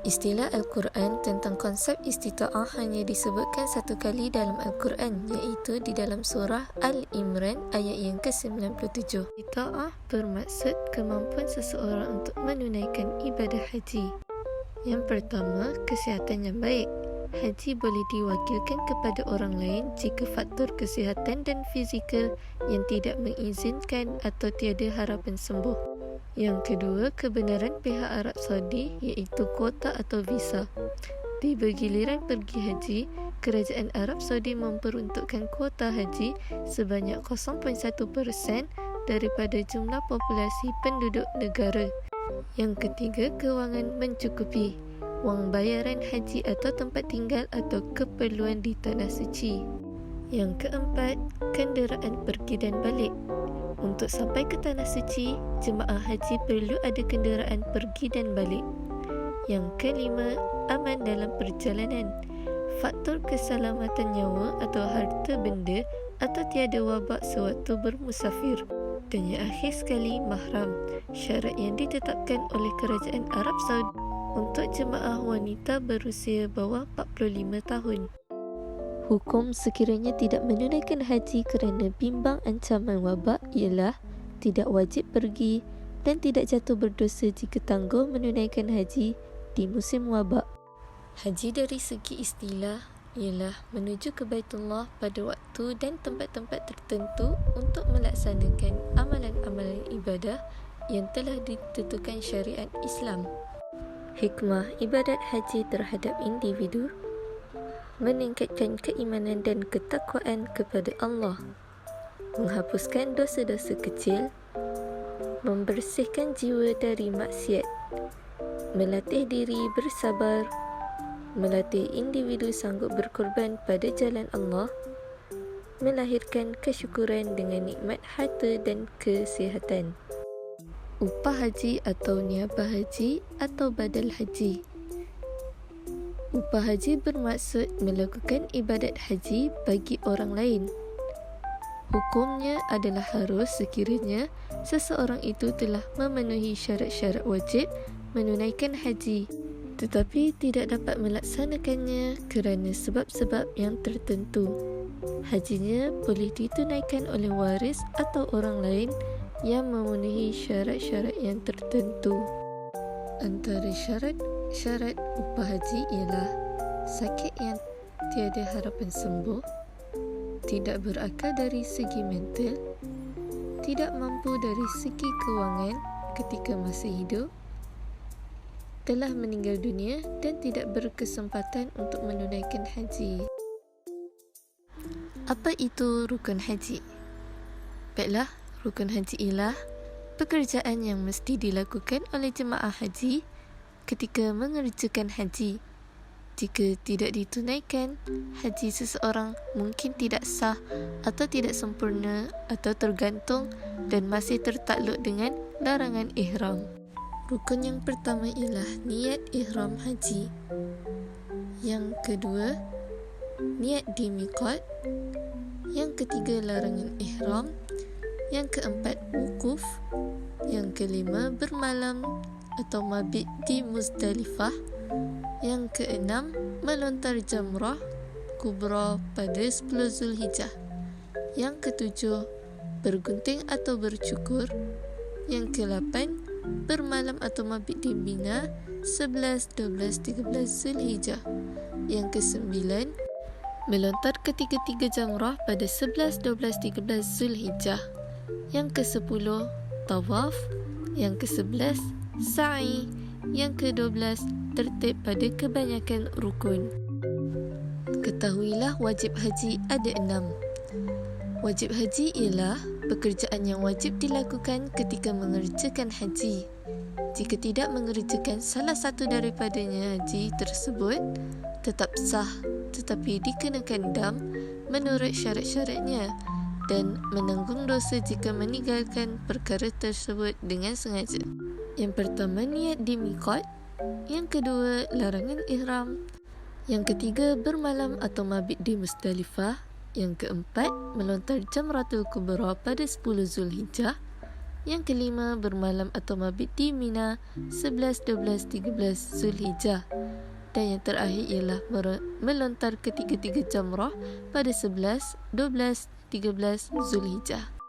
Istilah Al-Quran tentang konsep istita'ah hanya disebutkan satu kali dalam Al-Quran, iaitu di dalam surah Al-Imran ayat yang ke-97. Istita'ah bermaksud kemampuan seseorang untuk menunaikan ibadah haji. Yang pertama, kesihatan yang baik. Haji boleh diwakilkan kepada orang lain jika faktor kesihatan dan fizikal yang tidak mengizinkan atau tiada harapan sembuh. Yang kedua, kebenaran pihak Arab Saudi iaitu kuota atau visa. Di bergiliran pergi haji, kerajaan Arab Saudi memperuntukkan kuota haji sebanyak 0.1% daripada jumlah populasi penduduk negara. Yang ketiga, kewangan mencukupi. Wang bayaran haji atau tempat tinggal atau keperluan di tanah suci. Yang keempat, kenderaan pergi dan balik. Untuk sampai ke tanah suci, jemaah haji perlu ada kenderaan pergi dan balik. Yang kelima, aman dalam perjalanan. Faktor keselamatan nyawa atau harta benda atau tiada wabak sewaktu bermusafir. Dan yang akhir sekali, mahram. Syarat yang ditetapkan oleh kerajaan Arab Saudi untuk jemaah wanita berusia bawah 45 tahun. Hukum sekiranya tidak menunaikan haji kerana bimbang ancaman wabak ialah tidak wajib pergi dan tidak jatuh berdosa jika tangguh menunaikan haji di musim wabak. Haji dari segi istilah ialah menuju ke Baitullah pada waktu dan tempat-tempat tertentu untuk melaksanakan amalan-amalan ibadah yang telah ditentukan syariat Islam. Hikmah ibadat haji terhadap individu: meningkatkan keimanan dan ketakwaan kepada Allah, menghapuskan dosa-dosa kecil, membersihkan jiwa dari maksiat, melatih diri bersabar, melatih individu sanggup berkorban pada jalan Allah, melahirkan kesyukuran dengan nikmat harta dan kesihatan. Upah haji atau niabah haji atau badal haji. Upah haji bermaksud melakukan ibadat haji bagi orang lain. Hukumnya adalah harus sekiranya seseorang itu telah memenuhi syarat-syarat wajib menunaikan haji, tetapi tidak dapat melaksanakannya kerana sebab-sebab yang tertentu. Hajinya boleh ditunaikan oleh waris atau orang lain yang memenuhi syarat-syarat yang tertentu. Antara syarat upah haji ialah sakit yang tiada harapan sembuh, tidak berakal dari segi mental, tidak mampu dari segi kewangan ketika masih hidup, telah meninggal dunia dan tidak berkesempatan untuk menunaikan haji. Apa itu rukun haji? Baiklah, rukun haji ialah pekerjaan yang mesti dilakukan oleh jemaah haji ketika mengerjakan haji. Jika tidak ditunaikan, haji seseorang mungkin tidak sah atau tidak sempurna atau tergantung dan masih tertakluk dengan larangan ihram. Rukun yang pertama ialah niat ihram haji. Yang kedua, niat di miqat. Yang ketiga, larangan ihram. Yang keempat, wukuf. Yang kelima, bermalam atau mabit di Muzdalifah. Yang keenam, melontar jamrah kubra pada 10 Zulhijjah. Yang ketujuh, bergunting atau bercukur. Yang ke-8, bermalam atau mabit di Mina 11, 12, 13 Zulhijjah. Yang ke-9, melontar ketiga-tiga jamrah pada 11, 12, 13 Zulhijjah. Yang ke-10, tawaf. Yang ke-11, sa'i. Yang ke-12, tertib pada kebanyakan rukun. Ketahuilah wajib haji ada 6. Wajib haji ialah pekerjaan yang wajib dilakukan ketika mengerjakan haji. Jika tidak mengerjakan salah satu daripadanya haji tersebut, tetap sah tetapi dikenakan dam menurut syarat-syaratnya dan menanggung dosa jika meninggalkan perkara tersebut dengan sengaja. Yang pertama, niat di miqat. Yang kedua, larangan ihram. Yang ketiga, bermalam atau mabit di Muzdalifah. Yang keempat, melontar jamratul kubra pada 10 Zulhijjah. Yang kelima, bermalam atau mabit di Mina 11, 12, 13 Zulhijjah. Dan yang terakhir ialah melontar ketiga-tiga jamrah pada 11, 12, 13 Zulhijjah.